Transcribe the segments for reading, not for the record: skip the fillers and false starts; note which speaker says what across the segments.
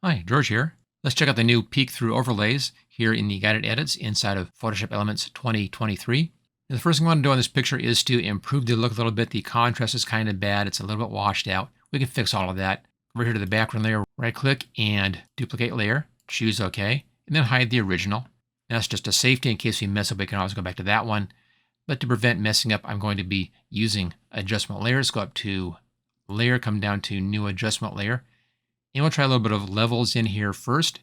Speaker 1: Hi, George here. Let's check out the new peek through overlays here in the guided edits inside of Photoshop Elements 2023. And the first thing I want to do on this picture is to improve the look a little bit. The contrast is kind of bad. It's a little bit washed out. We can fix all of that. Over here to the background layer, right click and duplicate layer, choose OK, and then hide the original. That's just a safety in case we mess up. We can always go back to that one. But to prevent messing up, I'm going to be using adjustment layers. Go up to layer, come down to new adjustment layer. And we'll try a little bit of levels in here first.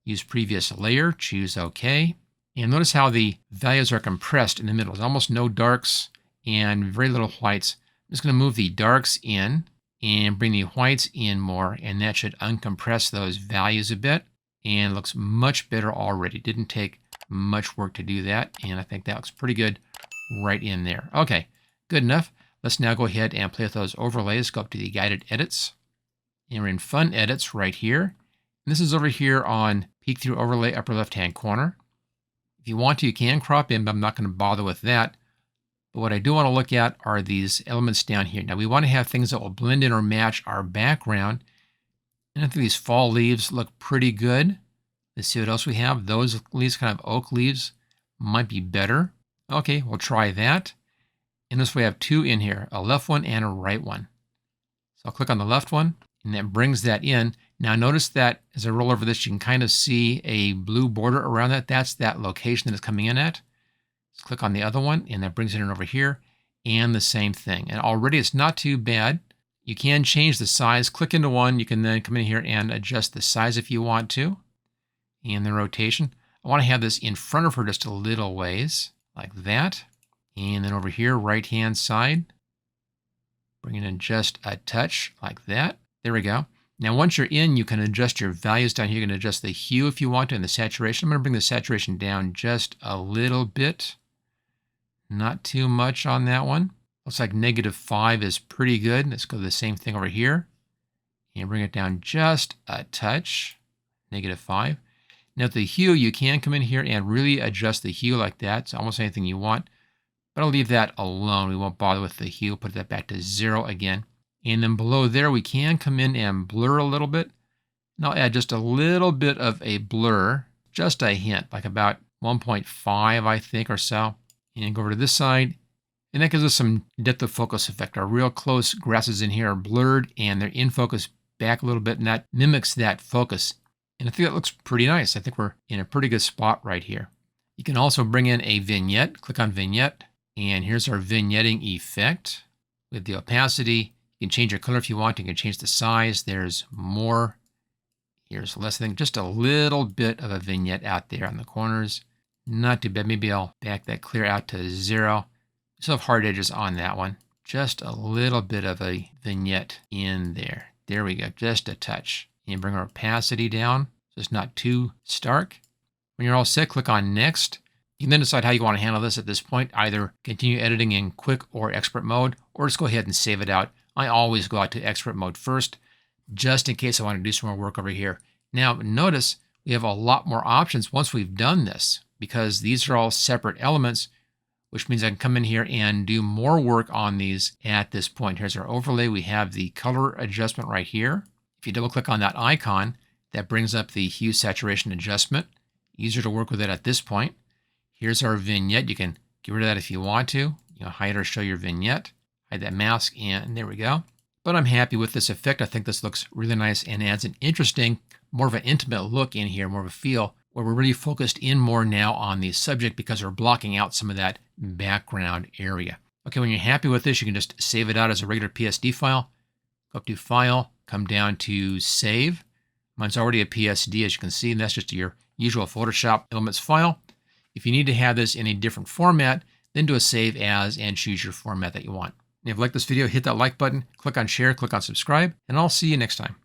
Speaker 1: Use previous layer, choose OK. And notice how the values are compressed in the middle. There's almost no darks and very little whites. I'm just going to move the darks in and bring the whites in more, and that should uncompress those values a bit. And it looks much better already. Didn't take much work to do that, and I think that looks pretty good right in there. Okay, good enough. Let's now go ahead and play with those overlays. Go up to the guided edits. And we're in Fun Edits right here. And this is over here on Peek Through Overlay, upper left-hand corner. If you want to, you can crop in, but I'm not going to bother with that. But what I do want to look at are these elements down here. Now, we want to have things that will blend in or match our background. And I think these fall leaves look pretty good. Let's see what else we have. Those leaves, kind of oak leaves, might be better. Okay, we'll try that. And this way, we have two in here, a left one and a right one. So I'll click on the left one. And that brings that in. Now notice that as I roll over this, you can kind of see a blue border around that. That's that location that it's coming in at. Let's click on the other one, and that brings it in over here. And the same thing. And already it's not too bad. You can change the size. Click into one. You can then come in here and adjust the size if you want to. And the rotation. I want to have this in front of her just a little ways, like that. And then over here, right-hand side, bring it in just a touch, like that. There we go. Now, once you're in, you can adjust your values down here. You can adjust the hue if you want to and the saturation. I'm going to bring the saturation down just a little bit. Not too much on that one. Looks like -5 is pretty good. Let's go to the same thing over here and bring it down just a touch. -5. Now, with the hue, you can come in here and really adjust the hue like that. It's almost anything you want. But I'll leave that alone. We won't bother with the hue. Put that back to 0 again. And then below there, we can come in and blur a little bit. And I'll add just a little bit of a blur, just a hint, like about 1.5, I think, or so. And go over to this side. And that gives us some depth of focus effect. Our real close grasses in here are blurred, and they're in focus back a little bit, and that mimics that focus. And I think that looks pretty nice. I think we're in a pretty good spot right here. You can also bring in a vignette. Click on Vignette. And here's our vignetting effect with the opacity. You can change your color if you want. You can change the size. There's more. Here's less. I think just a little bit of a vignette out there on the corners. Not too bad. Maybe I'll back that clear out to 0. Still have hard edges on that one. Just a little bit of a vignette in there. There we go. Just a touch. And bring our opacity down so it's not too stark. When you're all set, click on Next. You can then decide how you want to handle this at this point. Either continue editing in quick or expert mode, or just go ahead and save it out. I always go out to expert mode first, just in case I want to do some more work over here. Now, notice we have a lot more options once we've done this, because these are all separate elements, which means I can come in here and do more work on these at this point. Here's our overlay. We have the color adjustment right here. If you double click on that icon, that brings up the hue saturation adjustment. Easier to work with it at this point. Here's our vignette. You can get rid of that if you want to. Hide or show your vignette. Hide that mask, and there we go. But I'm happy with this effect. I think this looks really nice and adds an interesting, more of an intimate look in here, more of a feel, where we're really focused in more now on the subject because we're blocking out some of that background area. Okay, when you're happy with this, you can just save it out as a regular PSD file. Go up to File, come down to Save. Mine's already a PSD, as you can see, and that's just your usual Photoshop Elements file. If you need to have this in a different format, then do a Save As and choose your format that you want. If you like this video, hit that like button, click on share, click on subscribe, and I'll see you next time.